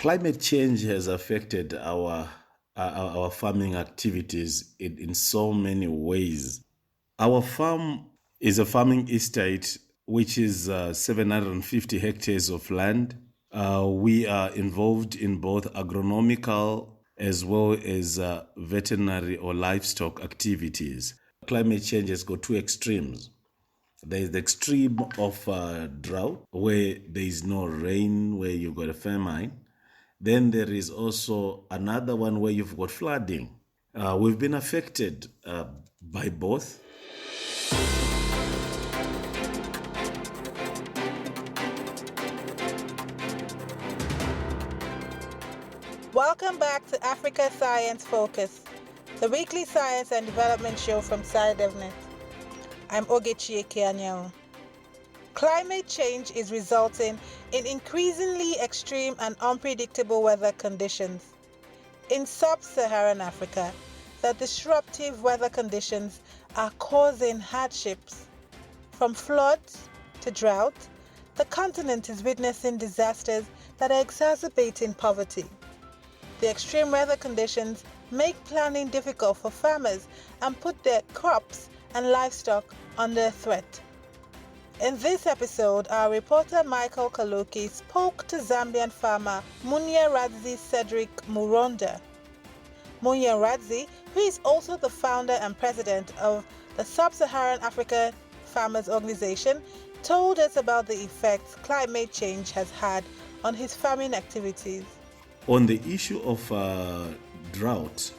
Climate change has affected our farming activities in so many ways. Our farm is a farming estate which is 750 hectares of land. We are involved in both agronomical as well as veterinary or livestock activities. Climate change has got two extremes. There is the extreme of drought, where there is no rain, where you've got a famine. Then there is also another one where you've got flooding. We've been affected by both. Welcome back to Africa Science Focus, the weekly science and development show from SciDevNet. I'm Ogechi Ekeanyao. Climate change is resulting in increasingly extreme and unpredictable weather conditions. In Sub-Saharan Africa, the disruptive weather conditions are causing hardships. From floods to drought, the continent is witnessing disasters that are exacerbating poverty. The extreme weather conditions make planning difficult for farmers and put their crops and livestock under threat. In this episode, our reporter Michael Kaloki spoke to Zambian farmer Munuaradzi Muronda. Munuaradzi, who is also the founder and president of the Sub-Saharan Africa Farmers Organization, told us about the effects climate change has had on his farming activities. On the issue of drought,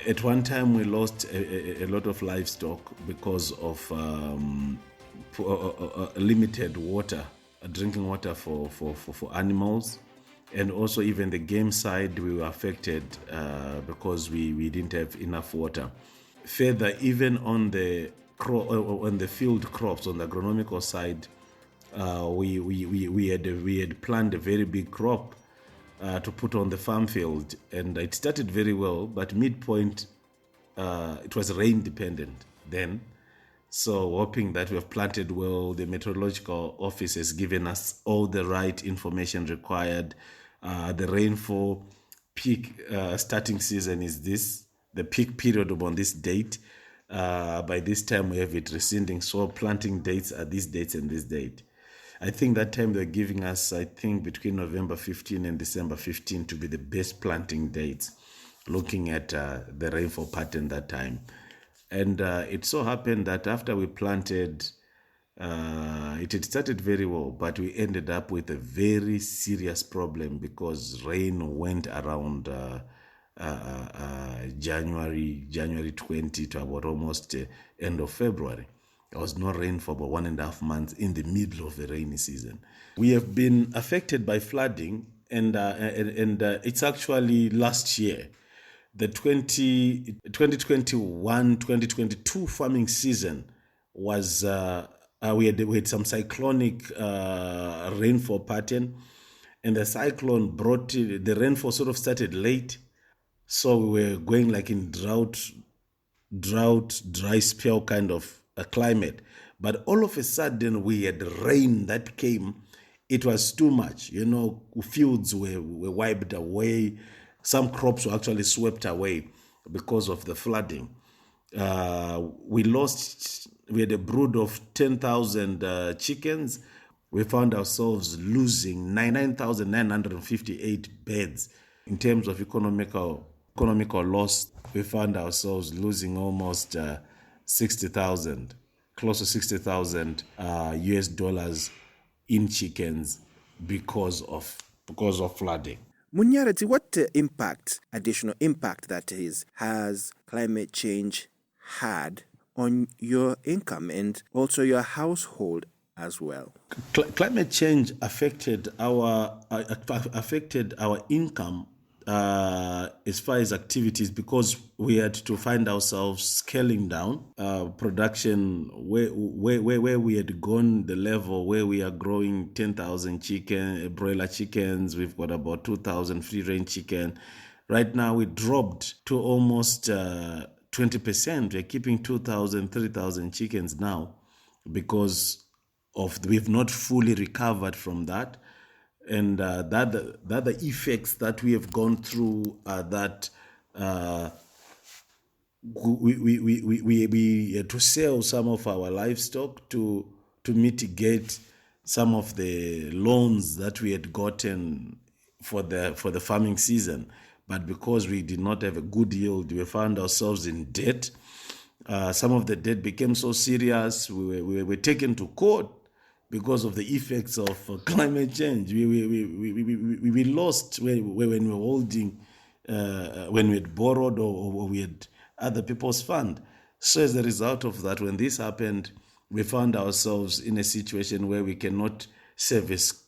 at one time we lost a lot of livestock because of limited water, drinking water for animals, and also even the game side we were affected because we didn't have enough water. Further, even on the field crops, on the agronomical side, we had planned a very big crop to put on the farm field, and it started very well, but midpoint it was rain dependent then. So hoping that we have planted well, the meteorological office has given us all the right information required. The rainfall peak starting season is this, the peak period on this date. By this time we have it receding, so planting dates are these dates and this date. I think that time they're giving us, between November 15 and December 15 to be the best planting dates, looking at the rainfall pattern that time. And it so happened that after we planted, it had started very well, but we ended up with a very serious problem because rain went around January 20 to about almost end of February. There was no rain for about 1.5 months in the middle of the rainy season. We have been affected by flooding, and it's actually last year. The 2021-2022 farming season was, we had some cyclonic rainfall pattern, and the cyclone brought, the rainfall sort of started late. So we were going like in drought, dry spell kind of a climate. But all of a sudden we had rain that came. It was too much. Fields were wiped away. Some crops were actually swept away because of the flooding. We had a brood of 10,000 chickens. We found ourselves losing 9,958 birds. In terms of economical loss, we found ourselves losing almost 60,000, close to 60,000 US dollars in chickens because of flooding. Munuaradzi, what additional impact that is, has climate change had on your income and also your household as well? Climate change affected our income as far as activities, because we had to find ourselves scaling down production where we had gone the level where we are growing 10,000 broiler chickens. We've got about 2,000 free range chicken. Right now we dropped to almost 20%. We're keeping 2,000, 3,000 chickens now because we've not fully recovered from that. And the other effects that we have gone through are that we had to sell some of our livestock to mitigate some of the loans that we had gotten for the farming season. But because we did not have a good yield, we found ourselves in debt. Some of the debt became so serious, we were taken to court because of the effects of climate change. We lost when we were holding, when we had borrowed or we had other people's fund. So as a result of that, when this happened, we found ourselves in a situation where we cannot service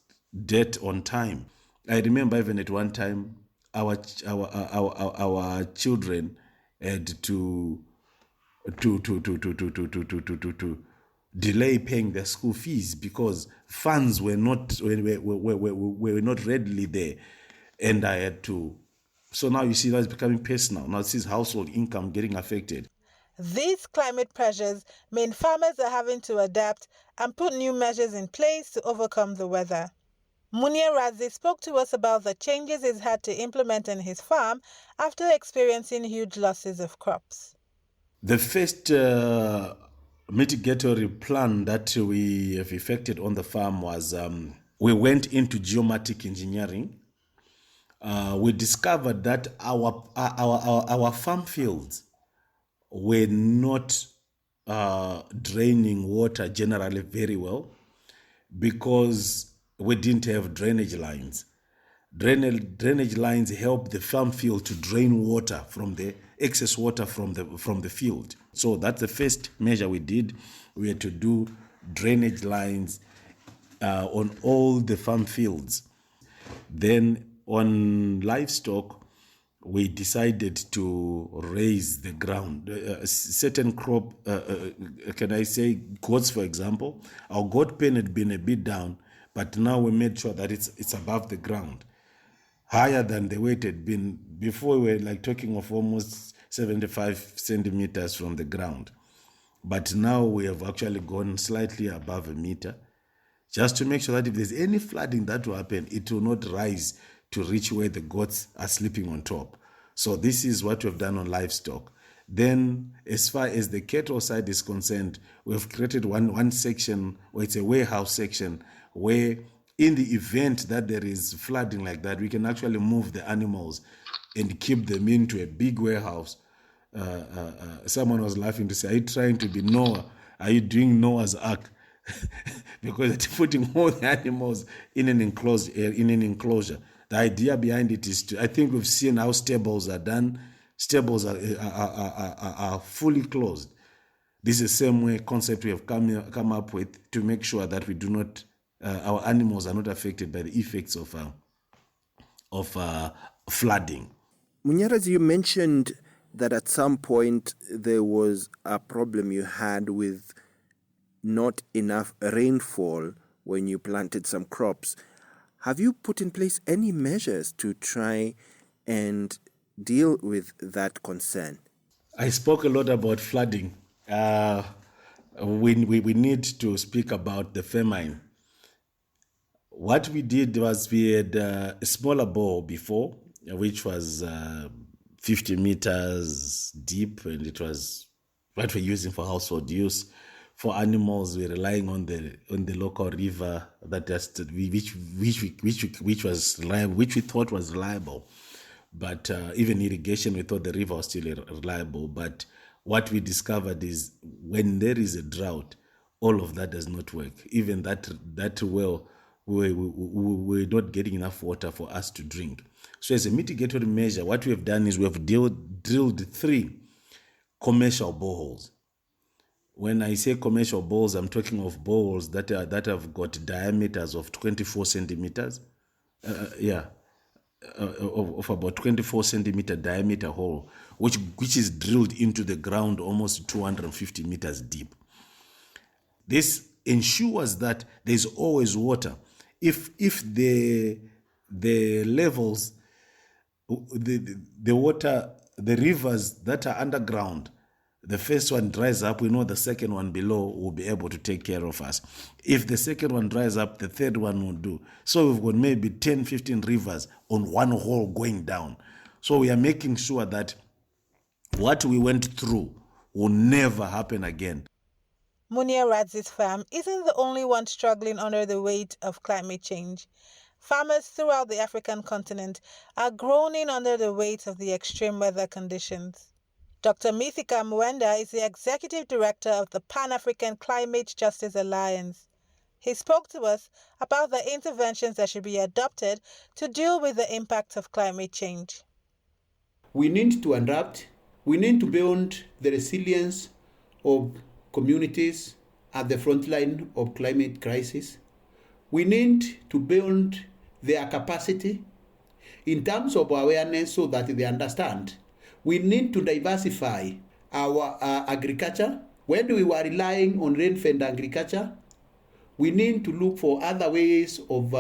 debt on time. I remember even at one time, our children had to delay paying their school fees because funds were not readily there, and I had to. So now you see that's becoming personal. Now this is household income getting affected. These climate pressures mean farmers are having to adapt and put new measures in place to overcome the weather. Munuaradzi spoke to us about the changes he's had to implement in his farm after experiencing huge losses of crops. The first mitigatory plan that we have effected on the farm was we went into geomatic engineering. We discovered that our farm fields were not draining water generally very well because we didn't have drainage lines. Drainage lines help the farm field to drain water from the excess water from the field. So that's the first measure we did. We had to do drainage lines on all the farm fields. Then on livestock, we decided to raise the ground. Certain crop, can I say goats, for example, our goat pen had been a bit down, but now we made sure that it's above the ground, higher than the way it had been before. We were like talking of almost 75 centimeters from the ground, but now we have actually gone slightly above a meter, just to make sure that if there's any flooding that will happen, it will not rise to reach where the goats are sleeping on top. So this is what we've done on livestock. Then as far as the cattle side is concerned, we've created one section where it's a warehouse section where in the event that there is flooding like that, we can actually move the animals and keep them into a big warehouse. Someone was laughing to say, are you trying to be Noah? Are you doing Noah's Ark? Because it's putting all the animals in an enclosure. The idea behind it is I think we've seen how stables are done. Stables are fully closed. This is the same way concept we have come up with to make sure that we do not, our animals are not affected by the effects of flooding. Munuaradzi, you mentioned that at some point there was a problem you had with not enough rainfall when you planted some crops. Have you put in place any measures to try and deal with that concern? I spoke a lot about flooding. We need to speak about the famine. What we did was we had a smaller bore before, which was 50 meters deep, and it was what we're using for household use. For animals, we're relying on the local river that which we thought was reliable. But even irrigation, we thought the river was still reliable. But what we discovered is when there is a drought, all of that does not work. Even that well, we're not getting enough water for us to drink. So as a mitigatory measure, what we have done is we have drilled 3 commercial boreholes. When I say commercial boreholes, I'm talking of boreholes that have got diameters of 24 centimeters. Of about 24 centimeter diameter hole, which is drilled into the ground almost 250 meters deep. This ensures that there's always water. If the levels, the water, the rivers that are underground the first one dries up, we know the second one below will be able to take care of us. If the second one dries up, the third one will do. So we've got maybe 10, 15 rivers on one hole going down. So we are making sure that what we went through will never happen again. Munuaradzi's farm isn't the only one struggling under the weight of climate change. Farmers throughout the African continent are groaning under the weight of the extreme weather conditions. Dr. Mithika Mwenda is the Executive Director of the Pan-African Climate Justice Alliance. He spoke to us about the interventions that should be adopted to deal with the impact of climate change. We need to adapt. We need to build the resilience of communities at the front line of climate crisis. We need to build their capacity in terms of awareness so that they understand. We need to diversify our agriculture. When we were relying on rain-fed agriculture, we need to look for other ways of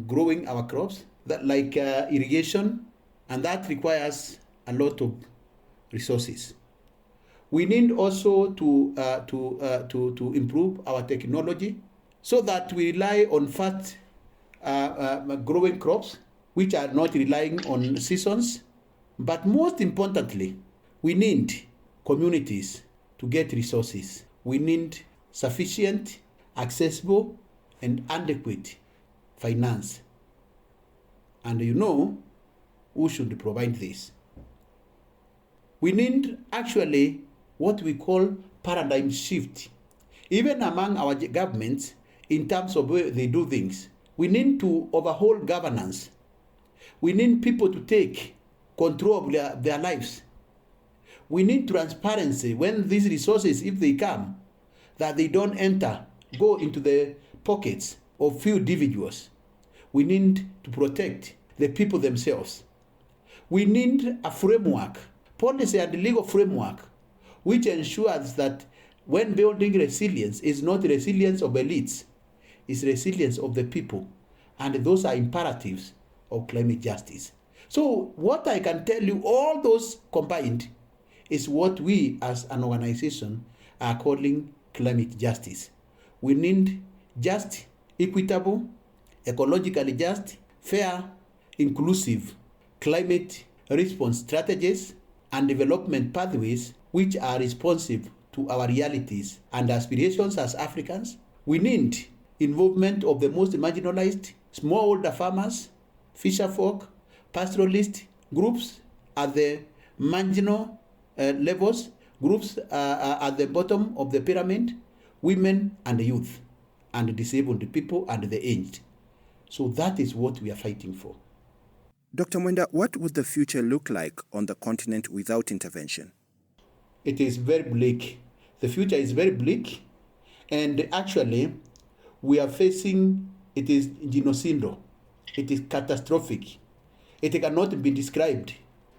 growing our crops, like irrigation, and that requires a lot of resources. We need also to improve our technology so that we rely on fast growing crops, which are not relying on seasons. But most importantly, we need communities to get resources. We need sufficient, accessible, and adequate finance. And you know who should provide this. We need actually what we call paradigm shift, even among our governments in terms of where they do things. We need to overhaul governance. We need people to take control of their lives. We need transparency when these resources, if they come, that they don't go into the pockets of few individuals. We need to protect the people themselves. We need a framework, policy and legal framework, which ensures that when building resilience is not resilience of elites, it's resilience of the people. And those are imperatives of climate justice. So what I can tell you, all those combined, is what we as an organization are calling climate justice. We need just, equitable, ecologically just, fair, inclusive climate response strategies and development pathways which are responsive to our realities and aspirations as Africans. We need involvement of the most marginalized, smallholder farmers, fisherfolk, pastoralist groups at the marginal levels, groups at the bottom of the pyramid, women and youth, and disabled people and the aged. So that is what we are fighting for. Dr. Mwenda, what would the future look like on the continent without intervention? It is very bleak. The future is very bleak, and actually we are facing, it is genocido. It is catastrophic. It cannot be described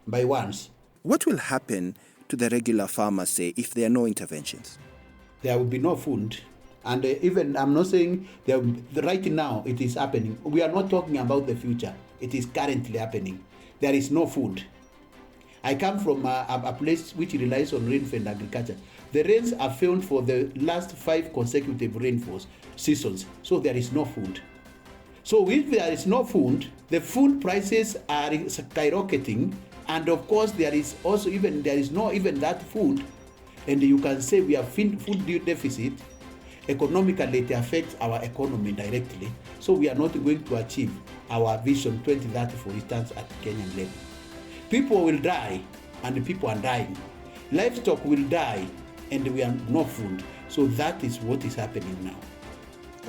by words. What will happen to the regular farmers, say, if there are no interventions? There will be no food. And even, I'm not saying, right now it is happening. We are not talking about the future. It is currently happening. There is no food. I come from a place which relies on rain-fed agriculture. The rains are failed for the last 5 consecutive rainfalls seasons, so there is no food. So if there is no food, the food prices are skyrocketing, and of course there is also there is no even that food, and you can say we have food deficit. Economically, it affects our economy directly, so we are not going to achieve our vision 2030, for instance, at Kenyan level. People will die, and people are dying. Livestock will die, and we have no food. So that is what is happening now.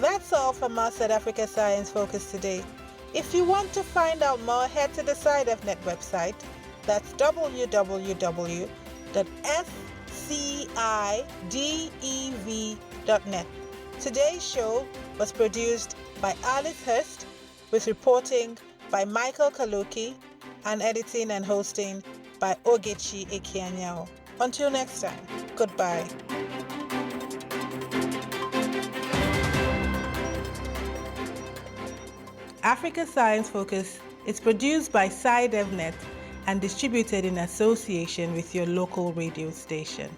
That's all from us at Africa Science Focus today. If you want to find out more, head to the SciDevNet website. That's www.scidev.net. Today's show was produced by Alice Hurst, with reporting by Michael Kaluki, and editing and hosting by Ogechi Ekianyao. Until next time, goodbye. Africa Science Focus is produced by SciDevNet and distributed in association with your local radio station.